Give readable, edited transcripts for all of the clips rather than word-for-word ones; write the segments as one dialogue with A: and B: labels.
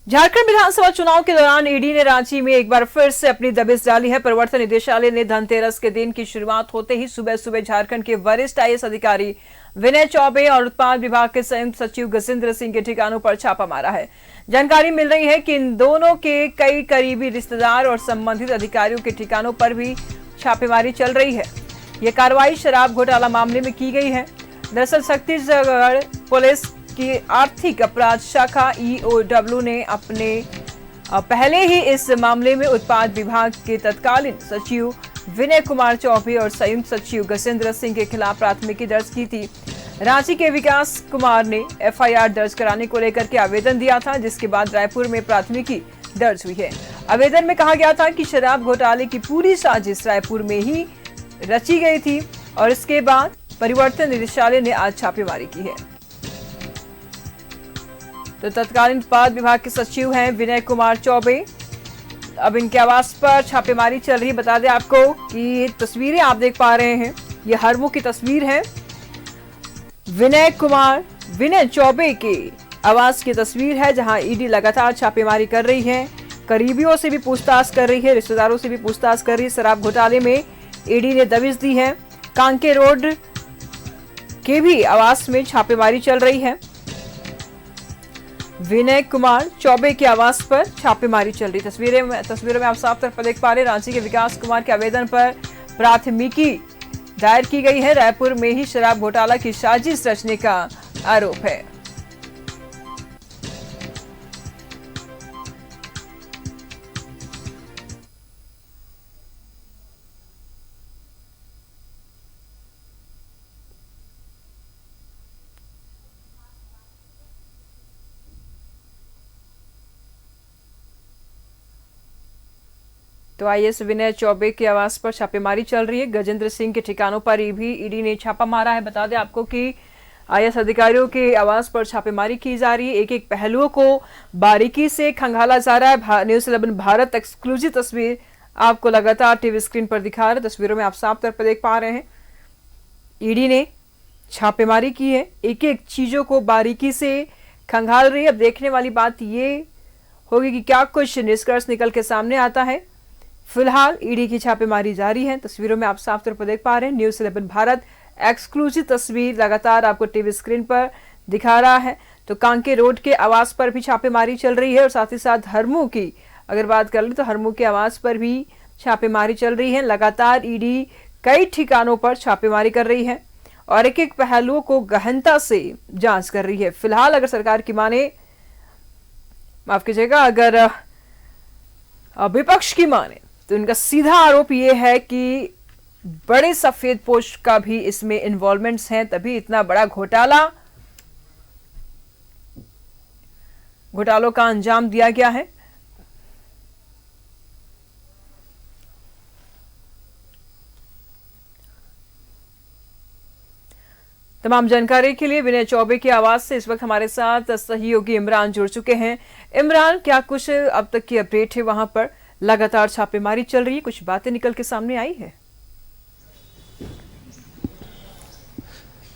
A: झारखंड विधानसभा चुनाव के दौरान ईडी ने रांची में एक बार फिर से अपनी दबिश डाली है। प्रवर्तन निदेशालय ने धनतेरस के दिन की शुरुआत होते ही सुबह सुबह झारखंड के वरिष्ठ आईएएस अधिकारी विनय चौबे और उत्पाद विभाग के संयुक्त सचिव गजेंद्र सिंह के ठिकानों पर छापा मारा है। जानकारी मिल रही है कि इन दोनों के कई करीबी रिश्तेदार और संबंधित अधिकारियों के ठिकानों पर भी छापेमारी चल रही है। यह कार्रवाई शराब घोटाला मामले में की गई है। दरअसल छत्तीसगढ़ पुलिस की आर्थिक अपराध शाखा ईओडब्ल्यू ने अपने पहले ही इस मामले में उत्पाद विभाग के तत्कालीन सचिव विनय कुमार चौबे और संयुक्त सचिव गजेंद्र सिंह के खिलाफ प्राथमिकी दर्ज की थी। रांची के विकास कुमार ने एफआईआर दर्ज कराने को लेकर के आवेदन दिया था, जिसके बाद रायपुर में प्राथमिकी दर्ज हुई है। आवेदन में कहा गया था कि शराब घोटाले की पूरी साजिश रायपुर में ही रची गई थी और इसके बाद परिवर्तन निदेशालय ने आज छापेमारी की है। तो तत्कालीन उत्पाद विभाग के सचिव हैं विनय कुमार चौबे। अब इनके आवास पर छापेमारी चल रही है। बता दें आपको कि ये तस्वीरें आप देख पा रहे हैं, ये हरमू की तस्वीर है। विनय चौबे के आवास की तस्वीर है, जहां ईडी लगातार छापेमारी कर रही है, करीबियों से भी पूछताछ कर रही है, रिश्तेदारों से भी पूछताछ कर रही है। शराब घोटाले में ईडी ने दबिश दी है। कांके रोड के भी आवास में छापेमारी चल रही है। विनय कुमार चौबे के आवास पर छापेमारी चल रही। तस्वीरों में आप साफ तौर पर देख पा रहे हैं, रांची के विकास कुमार के आवेदन पर प्राथमिकी दायर की गई है। रायपुर में ही शराब घोटाला की साजिश रचने का आरोप है। तो आईएएस विनय चौबे के आवास पर छापेमारी चल रही है। गजेंद्र सिंह के ठिकानों पर भी ईडी ने छापा मारा है। बता दें आपको कि आईएएस अधिकारियों के आवास पर छापेमारी की जा रही है। एक एक पहलुओं को बारीकी से खंगाला जा रहा है। न्यूज़ 11 भारत एक्सक्लूसिव तस्वीर आपको लगातार टीवी स्क्रीन पर दिखा रहा है। तस्वीरों में आप साफ तौर पर देख पा रहे हैं, ईडी ने छापेमारी की है, एक एक चीजों को बारीकी से खंगाल रही है। अब देखने वाली बात ये होगी कि क्या कुछ निष्कर्ष निकल के सामने आता है। फिलहाल ईडी की छापेमारी जारी है। तस्वीरों में आप साफ तौर पर देख पा रहे हैं, न्यूज़ 11 भारत एक्सक्लूसिव तस्वीर लगातार आपको टीवी स्क्रीन पर दिखा रहा है। तो कांके रोड के आवास पर भी छापेमारी चल रही है और साथ ही साथ हरमू की अगर बात कर ले तो हरमू के आवास पर भी छापेमारी चल रही है। लगातार ईडी कई ठिकानों पर छापेमारी कर रही है और एक एक पहलुओं को गहनता से जांच कर रही है। फिलहाल अगर सरकार की माने, माफ कीजिएगा, अगर विपक्ष की माने तो इनका सीधा आरोप यह है कि बड़े सफेद पोश का भी इसमें इन्वॉल्वमेंट्स हैं, तभी इतना बड़ा घोटालों का अंजाम दिया गया है। तमाम जानकारी के लिए विनय चौबे के आवास से इस वक्त हमारे साथ सहयोगी इमरान जुड़ चुके हैं। इमरान, क्या कुछ अब तक की अपडेट है? वहां पर लगातार छापेमारी चल रही है, कुछ बातें निकल के सामने आई है?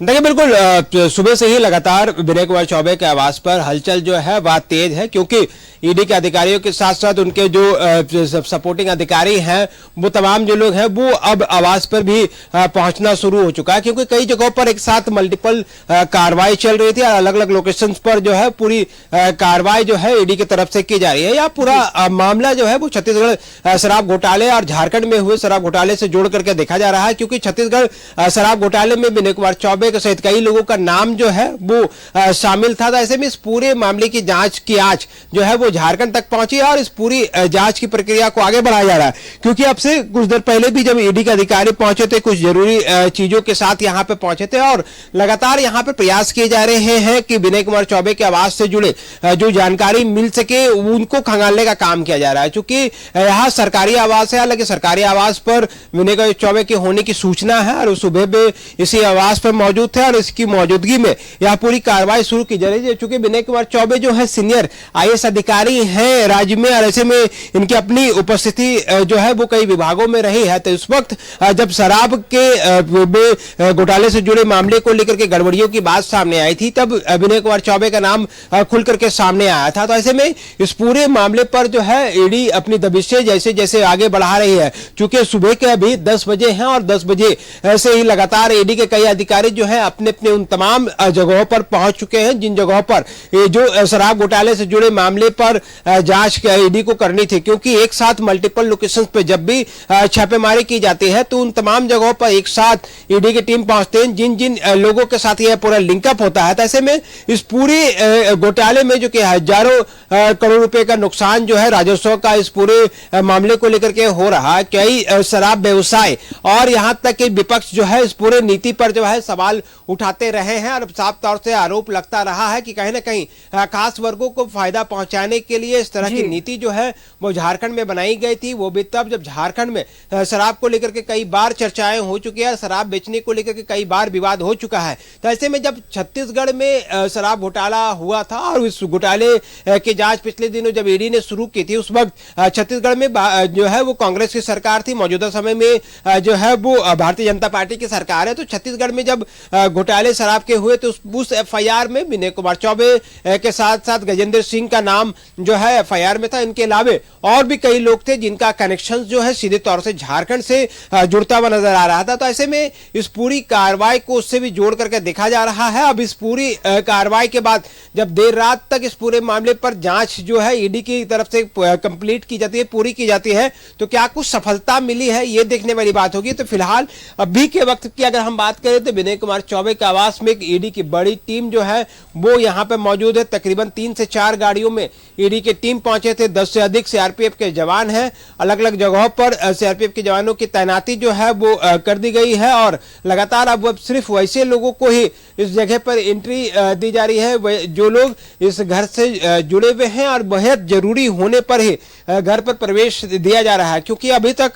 B: देखिए, बिल्कुल सुबह से ही लगातार विनय कुमार चौबे के आवास पर हलचल जो है वह तेज है, क्योंकि ईडी के अधिकारियों के साथ साथ उनके जो सपोर्टिंग अधिकारी हैं, वो तमाम जो लोग हैं वो अब आवास पर भी पहुंचना शुरू हो चुका है, क्योंकि कई जगहों पर एक साथ मल्टीपल कार्रवाई चल रही थी और अलग अलग लोकेशंस पर जो है पूरी कार्रवाई जो है ईडी की तरफ से की जा रही है। यह पूरा मामला जो है वो शराब घोटाले और झारखंड में हुए शराब घोटाले से जोड़ करके देखा जा रहा है, क्योंकि छत्तीसगढ़ शराब घोटाले में विनय कुमार चौबे सहित कई लोगों का नाम जो है वो शामिल था। ऐसे में इस पूरे मामले की जांच की आज जो है वो झारखंड तक पहुंची है और इस पूरी जांच की प्रक्रिया को आगे बढ़ाया जा रहा है, क्योंकि अब से कुछ देर पहले भी जब ईडी के अधिकारी पहुंचे थे, कुछ जरूरी चीजों के साथ यहां पे पहुंचे थे और लगातार यहां पे प्रयास किए जा रहे हैं कि विनय कुमार चौबे के आवास से जुड़े जो जानकारी मिल सके उनको खंगालने का काम किया जा रहा है। चूंकि यहाँ सरकारी आवास है, हालांकि सरकारी आवास पर विनय कुमार चौबे के होने की सूचना है और सुबह में इसी आवास पर मौजूद मौजूद थे और इसकी मौजूदगी में यह पूरी कार्रवाई शुरू की जा रही है। चूंकि विनय कुमार चौबे जो है सीनियर आईएएस अधिकारी हैं राज्य में और ऐसे में इनकी अपनी उपस्थिति जो है वो कई विभागों में रही है। तो इस वक्त जब शराब के घोटाले से जुड़े मामले को लेकर के गड़बड़ियों की बात सामने आई थी तब विनय कुमार चौबे का नाम खुल करके सामने आया था। तो ऐसे में इस पूरे मामले पर जो है ईडी अपनी दबिशें जैसे जैसे आगे बढ़ा रही है। चूंकि सुबह के अभी 10 बजे हैं और 10 बजे से ही लगातार ईडी के कई अधिकारी जो है अपने अपने उन तमाम जगहों पर पहुंच चुके हैं जिन जगहों पर जो शराब घोटाले से जुड़े मामले पर जांच ईडी को करनी थी। क्योंकि एक साथ मल्टीपल लोकेशंस पे जब भी छापेमारी की जाती है तो उन तमाम जगहों पर एक साथ ईडी की टीम पहुंचते हैं जिन जिन लोगों के साथ यह पूरा लिंकअप होता है। तो ऐसे में इस पूरे घोटाले में जो कि हजारों करोड़ रुपए का नुकसान जो है राजस्व का इस पूरे मामले को लेकर के हो रहा है। कई शराब व्यवसाय और यहां तक कि विपक्ष जो है इस पूरे नीति पर जो है सवाल उठाते रहे हैं और साफ तौर से आरोप लगता रहा है कि कहीं ना कहीं खास वर्गों को फायदा पहुंचाने के लिए इस तरह की नीति जो है वो झारखंड में बनाई गई थी। वो भी तब जब झारखंड में शराब को लेकर के कई बार चर्चाएं हो चुकी है, शराब बेचने को लेकर के कई बार विवाद हो चुका है। तो ऐसे में जब छत्तीसगढ़ में शराब घोटाला हुआ था और इस घोटाले की जांच पिछले दिनों जब ईडी ने शुरू की थी उस वक्त छत्तीसगढ़ में जो है वो कांग्रेस की सरकार थी। मौजूदा समय में जो है वो भारतीय जनता पार्टी की सरकार है। तो छत्तीसगढ़ में जब घोटाले शराब के हुए तो उस एफआईआर में विनय कुमार चौबे के साथ साथ गजेंद्र सिंह का नाम जो है एफआईआर में था। इनके अलावे और भी कई लोग थे जिनका कनेक्शन जो है सीधे तौर से झारखंड से जुड़ता हुआ नजर आ रहा था। तो ऐसे में इस पूरी कार्रवाई को उससे भी जोड़ करके देखा जा रहा है। अब इस पूरी कार्रवाई के बाद जब देर रात तक इस पूरे मामले पर जांच जो है ईडी की तरफ से कंप्लीट की जाती है, पूरी की जाती है, तो क्या कुछ सफलता मिली है ये देखने वाली बात होगी। तो फिलहाल अभी के वक्त की अगर हम बात करें तो विनय कुमार चौबे के आवास में एक ईडी की बड़ी टीम जो है वो यहाँ पे मौजूद है। तकरीबन 3 से 4 गाड़ियों में ईडी की टीम पहुंचे थे। 10 से अधिक सीआरपीएफ के जवान हैं। अलग अलग जगहों पर सीआरपीएफ के जवानों की तैनाती जो है वो कर दी गई है और लगातार अब सिर्फ वैसे लोगों को ही इस जगह पर एंट्री दी जा रही है जो लोग इस घर से जुड़े हुए हैं और बेहद जरूरी होने पर ही घर पर प्रवेश दिया जा रहा है। क्योंकि अभी तक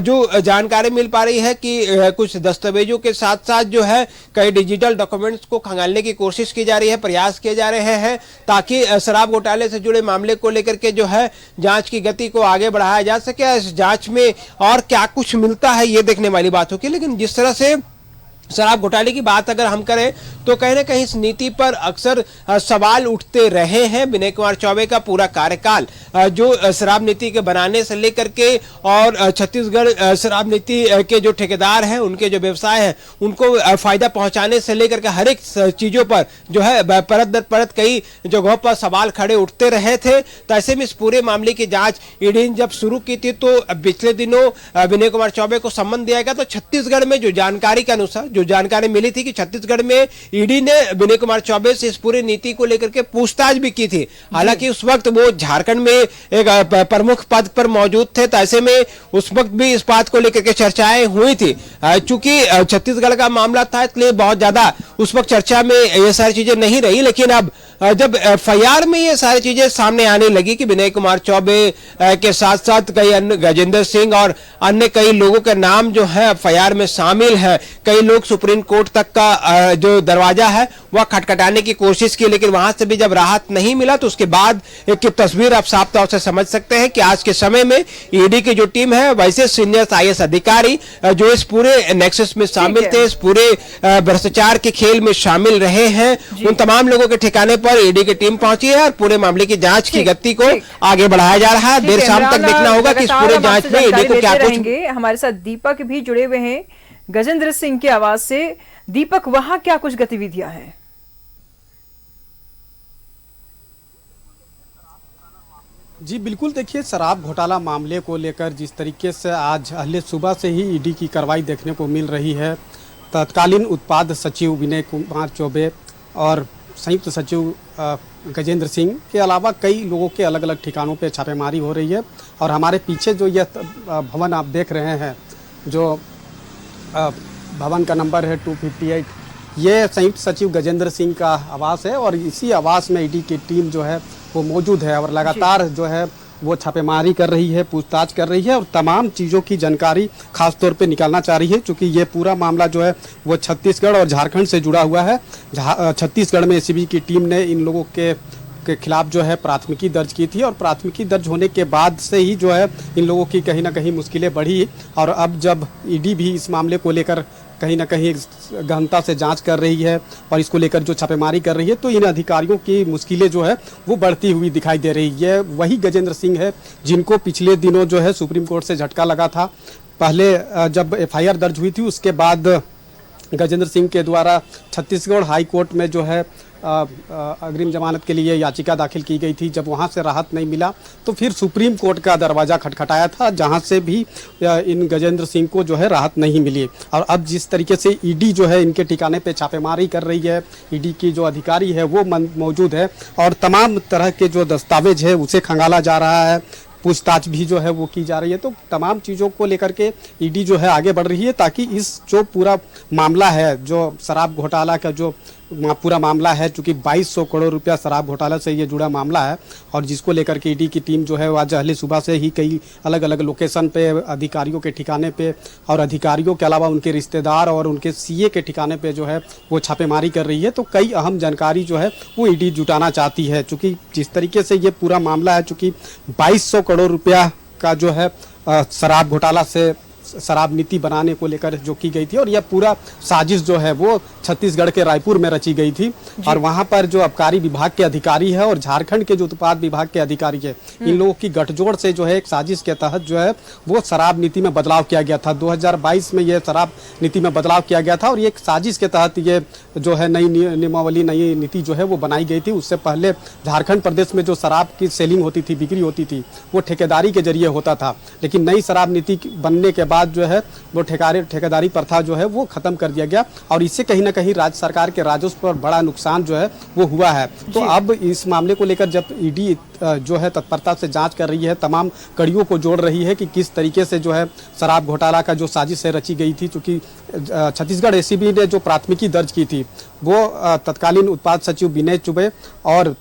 B: जो जानकारी मिल पा रही है कि कुछ दस्तावेजों के साथ साथ जो है कई डिजिटल डॉक्यूमेंट्स को खंगालने की कोशिश की जा रही है, प्रयास किए जा रहे हैं ताकि शराब घोटाले से जुड़े मामले को लेकर के जो है जांच की गति को आगे बढ़ाया जा सके। इस जांच में और क्या कुछ मिलता है ये देखने वाली बात होगी। लेकिन जिस तरह से शराब घोटाले की बात अगर हम करें तो कहीं ना कहीं इस नीति पर अक्सर सवाल उठते रहे हैं। विनय कुमार चौबे का पूरा कार्यकाल जो शराब नीति के बनाने से लेकर के और छत्तीसगढ़ शराब नीति के जो ठेकेदार हैं उनके जो व्यवसाय हैं उनको फायदा पहुंचाने से लेकर के हर एक चीजों पर जो है परत दर परत कई जगहों पर सवाल खड़े उठते रहे थे। तो ऐसे में इस पूरे मामले की जांच ईडी ने जब शुरू की थी तो पिछले दिनों विनय कुमार चौबे को सम्मन दिया गया। तो छत्तीसगढ़ में जो जानकारी के अनुसार जो जानकारी मिली थी कि छत्तीसगढ़ में ईडी ने विनय कुमार चौबे से इस पूरी नीति को लेकर के पूछताछ भी की थी। हालांकि उस वक्त वो झारखंड में एक प्रमुख पद पर मौजूद थे। तो ऐसे में उस वक्त भी इस बात को लेकर के चर्चाएं हुई थी। चूंकि छत्तीसगढ़ का मामला था इसलिए बहुत ज्यादा उस वक्त चर्चा में ये सारी चीजें नहीं रही। लेकिन अब जब एफआईआर में ये सारी चीजें सामने आने लगी कि विनय कुमार चौबे के साथ साथ कई अन्य गजेंद्र सिंह और अन्य कई लोगों के नाम जो है एफआईआर में शामिल है, कई लोग सुप्रीम कोर्ट तक का जो दरवाजा है वह खटखटाने की कोशिश की, लेकिन वहां से भी जब राहत नहीं मिला तो उसके बाद एक तस्वीर आप साफ तौर से समझ सकते हैं कि आज के समय में ईडी की जो टीम है वैसे सीनियर आईएएस अधिकारी जो इस पूरे नेक्सस में शामिल थे, इस पूरे भ्रष्टाचार के खेल में शामिल रहे हैं, उन तमाम लोगों के ठिकाने पर ईडी की टीम पहुंची है और पूरे मामले की जांच की गति को आगे बढ़ाया जा रहा है। देर शाम तक देखना होगा कि इस पूरे जांच में ईडी को क्या कुछ।
A: हमारे साथ दीपक भी जुड़े हुए हैं गजेंद्र सिंह की आवाज से। दीपक, वहां क्या कुछ गतिविधियां हैं?
C: जी बिल्कुल, देखिए शराब घोटाला मामले को लेकर जिस तरीके से आज अहले सुबह से ही ईडी की कार्रवाई देखने को मिल रही है, तत्कालीन उत्पाद सचिव विनय कुमार चौबे और संयुक्त सचिव गजेंद्र सिंह के अलावा कई लोगों के अलग अलग ठिकानों पे छापेमारी हो रही है। और हमारे पीछे जो यह भवन आप देख रहे हैं, जो भवन का नंबर है 258, ये संयुक्त सचिव गजेंद्र सिंह का आवास है और इसी आवास में ईडी की टीम जो है वो मौजूद है और लगातार जो है वो छापेमारी कर रही है, पूछताछ कर रही है और तमाम चीज़ों की जानकारी खास तौर पे निकालना चाह रही है, क्योंकि ये पूरा मामला जो है वो छत्तीसगढ़ और झारखंड से जुड़ा हुआ है। छत्तीसगढ़ में एसीबी की टीम ने इन लोगों के खिलाफ जो है प्राथमिकी दर्ज की थी और प्राथमिकी दर्ज होने के बाद से ही जो है इन लोगों की कहीं ना कहीं मुश्किलें बढ़ी और अब जब ईडी भी इस मामले को लेकर कहीं ना कहीं गहनता से जांच कर रही है और इसको लेकर जो छापेमारी कर रही है, तो इन अधिकारियों की मुश्किलें जो है वो बढ़ती हुई दिखाई दे रही है। वही गजेंद्र सिंह है जिनको पिछले दिनों जो है सुप्रीम कोर्ट से झटका लगा था। पहले जब एफआईआर दर्ज हुई थी उसके बाद गजेंद्र सिंह के द्वारा छत्तीसगढ़ हाई कोर्ट में जो है अग्रिम जमानत के लिए याचिका दाखिल की गई थी। जब वहां से राहत नहीं मिला तो फिर सुप्रीम कोर्ट का दरवाज़ा खटखटाया था, जहां से भी इन गजेंद्र सिंह को जो है राहत नहीं मिली। और अब जिस तरीके से ईडी जो है इनके ठिकाने पे छापेमारी कर रही है, ईडी की जो अधिकारी है वो मौजूद है और तमाम तरह के जो दस्तावेज है उसे खंगाला जा रहा है, पूछताछ भी जो है वो की जा रही है। तो तमाम चीज़ों को लेकर के ईडी जो है आगे बढ़ रही है ताकि इस जो पूरा मामला है, जो शराब घोटाला का जो पूरा मामला है, चूँकि 2200 करोड़ रुपया शराब घोटाला से ये जुड़ा मामला है और जिसको लेकर के ईडी की टीम जो है वो आज अहले सुबह से ही कई अलग अलग लोकेशन पे अधिकारियों के ठिकाने पे और अधिकारियों के अलावा उनके रिश्तेदार और उनके सीए के ठिकाने पे जो है वो छापेमारी कर रही है। तो कई अहम जानकारी जो है वो ईडी जुटाना चाहती है, चूँकि जिस तरीके से ये पूरा मामला है, चूँकि 2200 करोड़ रुपया का जो है शराब घोटाला से शराब नीति बनाने को लेकर जो की गई थी और यह पूरा साजिश जो है वो छत्तीसगढ़ के रायपुर में रची गई थी और वहां पर जो आबकारी विभाग के अधिकारी है और झारखंड के जो उत्पाद विभाग के अधिकारी है, इन लोगों की गठजोड़ से जो है एक साजिश के तहत जो है वो शराब नीति में बदलाव किया गया था। 2022 में यह शराब नीति में बदलाव किया गया था और ये एक साजिश के तहत ये जो है नई नियमावली, नई नीति जो है वो बनाई गई थी। उससे पहले झारखंड प्रदेश में जो शराब की सेलिंग होती थी, बिक्री होती थी, वो ठेकेदारी के जरिए होता था, लेकिन नई शराब नीति बनने के बाद जो है वो ठेकेदारी प्रथा जो है वो खत्म कर दिया गया और इससे कहीं ना कहीं राज्य सरकार के राजस्व पर बड़ा नुकसान जो है वो हुआ है। तो अब इस मामले को लेकर जब ईडी जो है तत्परता से जांच कर रही है, तमाम कड़ियों को जोड़ रही है कि किस तरीके से जो है शराब घोटाला का जो साजिश है रची गई थी, क्योंकि छत्तीसगढ़ एसीबी ने जो प्राथमिकी दर्ज की थी वो तत्कालीन उत्पाद सचिव विनय चुबे और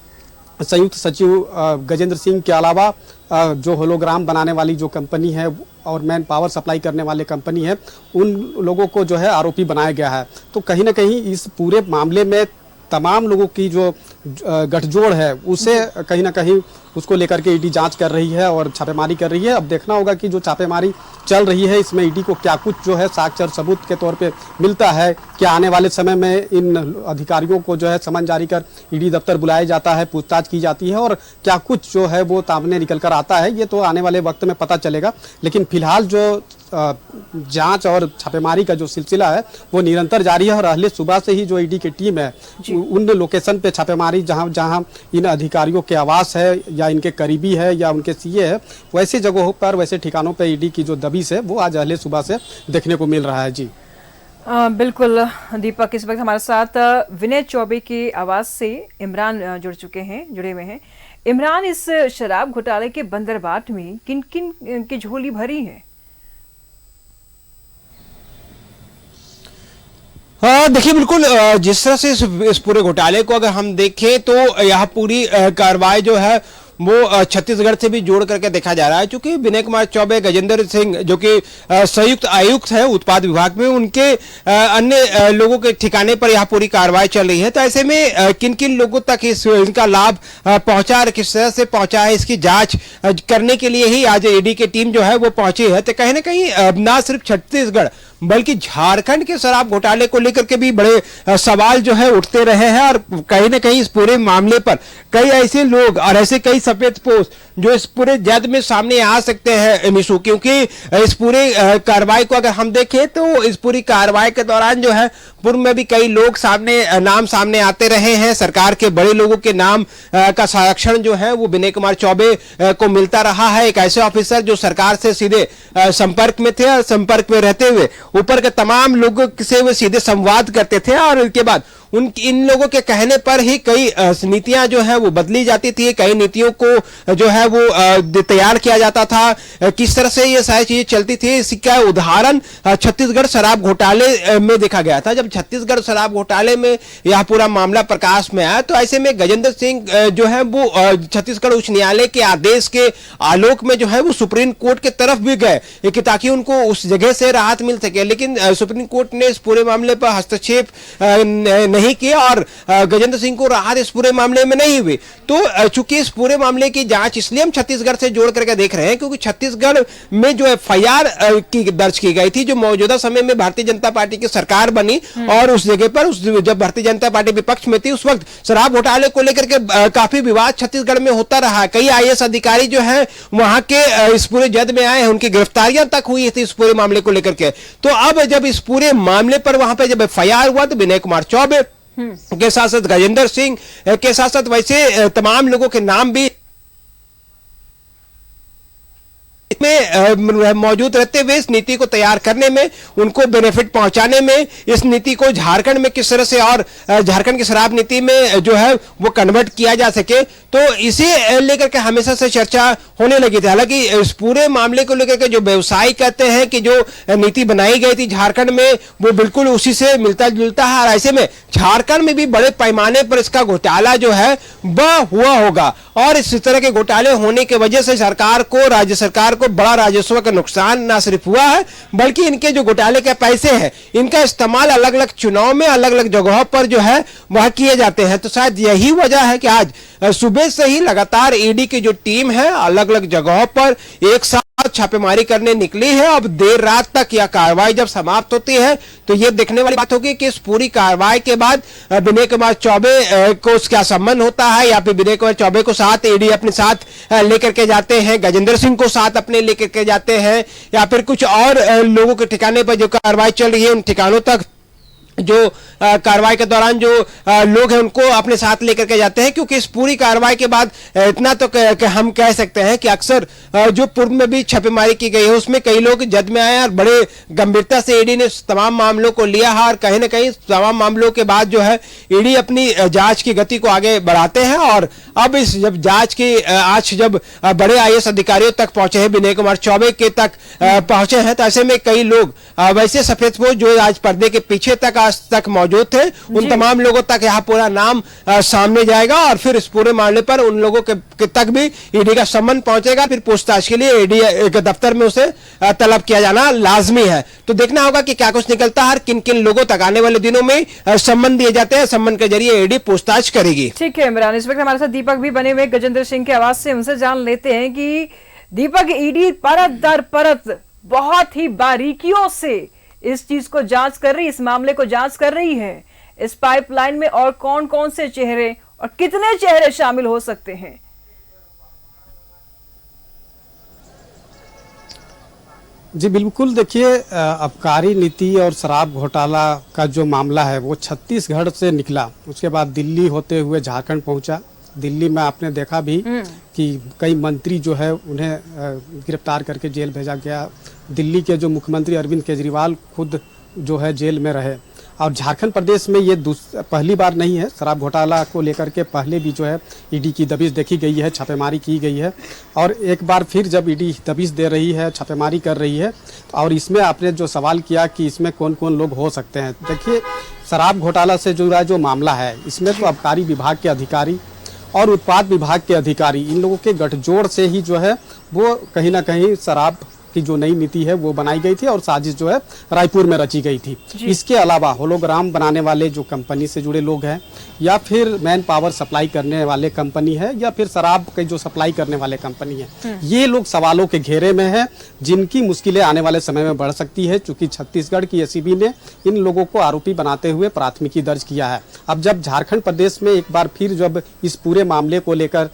C: संयुक्त सचिव गजेंद्र सिंह के अलावा जो होलोग्राम बनाने वाली जो कंपनी है और मैन पावर सप्लाई करने वाले कंपनी है, उन लोगों को जो है आरोपी बनाया गया है। तो कहीं ना कहीं इस पूरे मामले में तमाम लोगों की जो गठजोड़ है उसे कहीं ना कहीं उसको लेकर के ईडी जांच कर रही है और छापेमारी कर रही है। अब देखना होगा कि जो छापेमारी चल रही है इसमें ईडी को क्या कुछ जो है साक्ष्य और सबूत के तौर पे मिलता है, क्या आने वाले समय में इन अधिकारियों को जो है समन जारी कर ईडी दफ्तर बुलाया जाता है, पूछताछ की जाती है और क्या कुछ जो है वो सामने निकल कर आता है, ये तो आने वाले वक्त में पता चलेगा। लेकिन फिलहाल जो जांच और छापेमारी का जो सिलसिला है वो निरंतर जारी है और अहले सुबह से ही जो ईडी की टीम है उन लोकेशन पे छापेमारी जहां इन अधिकारियों के आवास है या इनके करीबी है या उनके सीए है, वैसे जगहों पर, वैसे ठिकानों पे ईडी की जो दबिश है वो आज अहले सुबह से देखने को मिल रहा है। जी
A: बिल्कुल दीपक, इस वक्त हमारे साथ विनय चौबे के आवाज से इमरान जुड़े हुए हैं। इमरान, इस शराब घोटाले के बंदरबाट में किन किन की झोली भरी है?
B: देखिए, बिल्कुल जिस तरह से इस पूरे घोटाले को अगर हम देखें तो यह पूरी कार्रवाई जो है वो छत्तीसगढ़ से भी जोड़ करके देखा जा रहा है, क्योंकि विनय कुमार चौबे, गजेंद्र सिंह जो कि संयुक्त आयुक्त है उत्पाद विभाग में, उनके अन्य लोगों के ठिकाने पर यह पूरी कार्रवाई चल रही है। तो ऐसे में किन किन लोगों तक इनका लाभ पहुंचा और किस तरह से पहुंचा है, इसकी जांच करने के लिए ही आज ईडी की टीम जो है वो पहुंची है। तो कहीं ना कहीं ना सिर्फ छत्तीसगढ़ बल्कि झारखंड के शराब घोटाले को लेकर के भी बड़े सवाल जो है उठते रहे हैं और कहीं ना कहीं इस पूरे मामले पर कई ऐसे लोग और ऐसे कई सफेदपोश जो इस पूरे जद में सामने आ सकते हैं निशु, क्योंकि इस पूरे कार्रवाई को अगर हम देखें तो इस पूरी कार्रवाई के दौरान जो है पूर्व में भी कई लोग नाम सामने आते रहे हैं। सरकार के बड़े लोगों के नाम का संरक्षण जो है वो विनय कुमार चौबे को मिलता रहा है। एक ऐसे ऑफिसर जो सरकार से सीधे संपर्क में थे और संपर्क में रहते हुए ऊपर के तमाम लोगों से वो सीधे संवाद करते थे और उसके बाद इन लोगों के कहने पर ही कई नीतियां जो है वो बदली जाती थी, कई नीतियों को जो है वो तैयार किया जाता था, किस तरह से ये सारी चीजें चलती थी। इसका उदाहरण छत्तीसगढ़ शराब घोटाले में देखा गया था। जब छत्तीसगढ़ शराब घोटाले में यह पूरा मामला प्रकाश में आया तो ऐसे में गजेंद्र सिंह जो है वो छत्तीसगढ़ उच्च न्यायालय के आदेश के आलोक में जो है वो सुप्रीम कोर्ट के तरफ भी गए कि ताकि उनको उस जगह से राहत मिल सके, लेकिन सुप्रीम कोर्ट ने इस पूरे मामले पर हस्तक्षेप नहीं किया और गजेंद्र सिंह को राहत इस पूरे मामले में नहीं हुई। तो चूंकि इस पूरे मामले की जांच इसलिए हम छत्तीसगढ़ से जोड़ करके देख रहे हैं क्योंकि छत्तीसगढ़ में जो एफआईआर की दर्ज की गई थी, जो मौजूदा समय में भारतीय जनता पार्टी की सरकार बनी और उस जगह पर जब भारतीय जनता पार्टी विपक्ष में थी उस वक्त शराब घोटाले को लेकर के काफी विवाद छत्तीसगढ़ में होता रहा। कई आईएएस अधिकारी जो है वहां के इस पूरे जद में आए हैं, उनकी गिरफ्तारियां तक हुई थी इस पूरे मामले को लेकर के। तो अब जब इस पूरे मामले पर वहां पे जब एफआईआर हुआ तो विनय कुमार चौबे के साथ साथ गजेंद्र सिंह के साथ साथ वैसे तमाम लोगों के नाम भी में मौजूद रहते हुए इस नीति को तैयार करने में, उनको बेनिफिट पहुंचाने में, इस नीति को झारखंड में किस तरह से और झारखंड की शराब नीति में जो है वो कन्वर्ट किया जा सके, तो इसे लेकर के हमेशा से चर्चा होने लगी थी। हालांकि इस पूरे मामले को लेकर के जो व्यवसायी कहते हैं कि जो नीति बनाई गई थी झारखंड में वो बिल्कुल उसी से मिलता जुलता है और ऐसे में झारखंड में भी बड़े पैमाने पर इसका घोटाला जो है वह हुआ होगा और इस तरह के घोटाले होने की वजह से सरकार को, राज्य सरकार को बड़ा राजस्व का नुकसान ना सिर्फ हुआ है बल्कि इनके जो घोटाले के पैसे हैं इनका इस्तेमाल अलग अलग चुनाव में अलग अलग जगहों पर जो है वह किए जाते हैं। तो शायद यही वजह है कि आज सुबह से ही लगातार ईडी की जो टीम है अलग अलग जगहों पर एक साथ छापेमारी करने निकली है। अब देर रात तक यह कार्रवाई जब समाप्त होती है तो यह देखने वाली बात होगी कि इस पूरी कार्रवाई के बाद विनय कुमार चौबे को क्या संबंध होता है या फिर विनय कुमार चौबे को साथ ईडी अपने साथ लेकर के जाते हैं, गजेंद्र सिंह को साथ अपने लेकर के जाते हैं या फिर कुछ और लोगों के ठिकाने पर जो कार्रवाई चल रही है उन ठिकानों तक जो कार्रवाई के दौरान जो लोग हैं उनको अपने साथ लेकर के जाते हैं। क्योंकि इस पूरी कार्रवाई के बाद इतना तो हम कह सकते हैं कि अक्सर जो पूर्व में भी छापेमारी की गई है उसमें कई लोग जद में आए और बड़े गंभीरता से ईडी ने तमाम मामलों को लिया है और कहीं ना कहीं तमाम मामलों के बाद जो है ईडी अपनी जांच की गति को आगे बढ़ाते हैं और अब इस जब जांच की आज जब बड़े आईएएस अधिकारियों तक पहुंचे हैं, विनय कुमार चौबे के तक पहुंचे हैं, तो ऐसे में कई लोग वैसे सफेदपोश जो आज पर्दे के पीछे तक आज तक मौजूद थे उन तमाम लोगों तक यहाँ पूरा नाम सामने जाएगा और फिर इस पूरे मामले पर उन लोगों के तक भी ईडी का सम्मन पहुंचेगा। फिर पूछताछ के लिए ईडी के दफ्तर में उसे तलब किया जाना लाजमी है। तो देखना होगा कि क्या कुछ निकलता है, किन किन लोगों तक आने वाले दिनों में सम्मन दिए जाते हैं, सम्मन के जरिए ईडी पूछताछ करेगी।
A: ठीक है इमरान, इस वक्त हमारे साथ दीपक भी बने हुए गजेंद्र सिंह के आवाज से, उनसे जान लेते हैं कि दीपक, ईडी परत दर परत बहुत ही बारीकियों से इस चीज को जांच कर रही, इस मामले को जांच कर रही है। इस पाइपलाइन में और कौन कौन से चेहरे और कितने चेहरे शामिल हो सकते हैं?
C: जी बिल्कुल, देखिए आबकारी नीति और शराब घोटाला का जो मामला है वो छत्तीसगढ़ से निकला, उसके बाद दिल्ली होते हुए झारखंड पहुंचा। दिल्ली में आपने देखा भी कि कई मंत्री जो है उन्हें गिरफ्तार करके जेल भेजा गया। दिल्ली के जो मुख्यमंत्री अरविंद केजरीवाल खुद जो है जेल में रहे। और झारखंड प्रदेश में ये पहली बार नहीं है, शराब घोटाला को लेकर के पहले भी जो है ईडी की दबिश देखी गई है, छापेमारी की गई है और एक बार फिर जब ईडी दबिश दे रही है, छापेमारी कर रही है और इसमें आपने जो सवाल किया कि इसमें कौन कौन लोग हो सकते हैं, देखिए शराब घोटाला से जुड़ा जो मामला है इसमें तो आबकारी विभाग के अधिकारी और उत्पाद विभाग के अधिकारी, इन लोगों के गठजोड़ से ही जो है वो कहीं ना कहीं शराब की जो नई नीति है वो बनाई गई थी और साजिश जो है रायपुर में रची गई थी। इसके अलावा होलोग्राम बनाने वाले जो कंपनी से जुड़े लोग हैं या फिर मैन पावर सप्लाई करने वाले कंपनी है या फिर शराब के जो सप्लाई करने वाले कंपनी है, ये लोग सवालों के घेरे में हैं जिनकी मुश्किलें आने वाले समय में बढ़ सकती है। चूंकि छत्तीसगढ़ की एसीबी ने इन लोगों को आरोपी बनाते हुए प्राथमिकी दर्ज किया है। अब जब झारखंड प्रदेश में एक बार फिर जब इस पूरे मामले को लेकर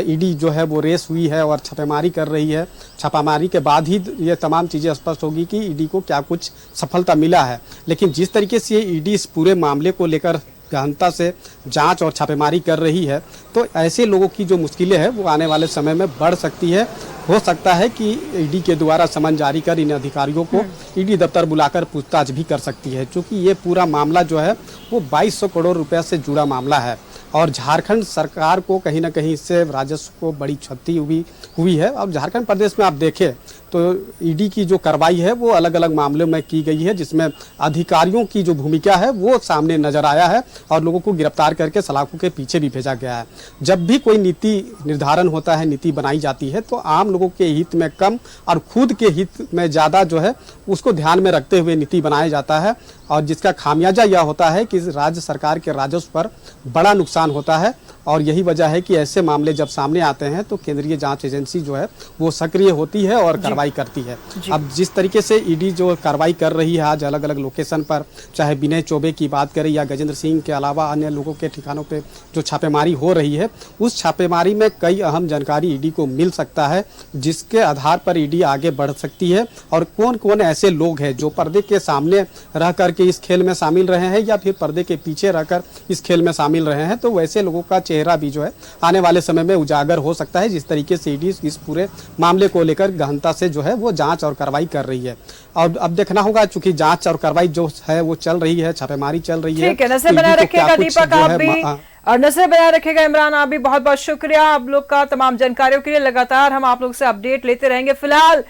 C: ईडी जो है वो रेस हुई है और छापेमारी कर रही है, छापामारी के बाद ही ये तमाम चीज़ें स्पष्ट होगी कि ईडी को क्या कुछ सफलता मिला है। लेकिन जिस तरीके से ईडी इस पूरे मामले को लेकर गहनता से जांच और छापेमारी कर रही है तो ऐसे लोगों की जो मुश्किलें हैं वो आने वाले समय में बढ़ सकती है। हो सकता है कि ईडी के द्वारा समन जारी कर इन अधिकारियों को ईडी दफ्तर बुलाकर पूछताछ भी कर सकती है, क्योंकि ये पूरा मामला जो है वो 2200 करोड़ रुपए से जुड़ा मामला है और झारखंड सरकार को कहीं ना कहीं इससे राजस्व को बड़ी क्षति हुई है। अब झारखंड प्रदेश में आप देखें तो ईडी की जो कार्रवाई है वो अलग अलग मामलों में की गई है, जिसमें अधिकारियों की जो भूमिका है वो सामने नजर आया है और लोगों को गिरफ्तार करके सलाखों के पीछे भी भेजा गया है। जब भी कोई नीति निर्धारण होता है, नीति बनाई जाती है, तो आम लोगों के हित में कम और खुद के हित में ज़्यादा जो है उसको ध्यान में रखते हुए नीति बनाया जाता है और जिसका खामियाजा यह होता है कि राज्य सरकार के राजस्व पर बड़ा नुकसान होता है। और यही वजह है कि ऐसे मामले जब सामने आते हैं तो केंद्रीय जांच एजेंसी जो है वो सक्रिय होती है और कार्रवाई करती है। अब जिस तरीके से ईडी जो कार्रवाई कर रही है आज अलग अलग लोकेशन पर, चाहे विनय चौबे की बात करें या गजेंद्र सिंह के अलावा अन्य लोगों के ठिकानों पे जो छापेमारी हो रही है, उस छापेमारी में कई अहम जानकारी ईडी को मिल सकता है, जिसके आधार पर ईडी आगे बढ़ सकती है। और कौन कौन ऐसे लोग हैं जो पर्दे के सामने रह करके इस खेल में शामिल रहे हैं या फिर पर्दे के पीछे रहकर इस खेल में शामिल रहे हैं, तो वैसे लोगों का चेहरा भी जो है आने वाले समय में उजागर हो सकता है। जिस तरीके से ईडी इस पूरे मामले को लेकर गहनता से जो है वो जांच और कार्रवाई कर रही है और अब देखना होगा, चूंकि जांच और कार्रवाई जो है वो चल रही है, छापेमारी चल रही है।
A: ठीक है, नजर बनाए रखिएगा दीपक आप भी और नजर बनाए रखिएगा इमरान आप भी। बहुत बहुत शुक्रिया आप लोग का तमाम जानकारियों के लिए। लगातार हम आप लोग से अपडेट लेते रहेंगे। फिलहाल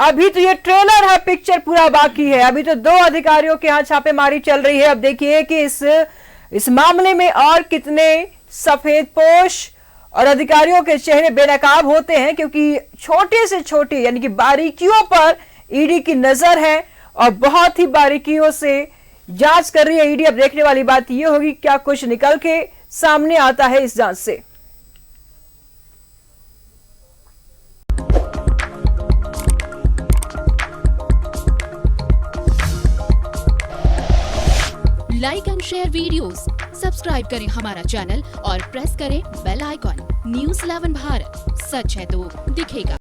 A: अभी तो ये ट्रेलर है, पिक्चर पूरा बाकी है। अभी तो 2 अधिकारियों के यहाँ छापेमारी चल रही है। अब देखिए कि इस मामले में और कितने सफेद पोश और अधिकारियों के चेहरे बेनकाब होते हैं, क्योंकि छोटे से छोटे यानी कि बारीकियों पर ईडी की नजर है और बहुत ही बारीकियों से जांच कर रही है ईडी। अब देखने वाली बात यह होगी क्या कुछ निकल के सामने आता है इस जांच से।
D: Like and share videos, subscribe करें हमारा चैनल और प्रेस करें बेल आइकॉन। न्यूज़ 11 भारत, सच है तो दिखेगा।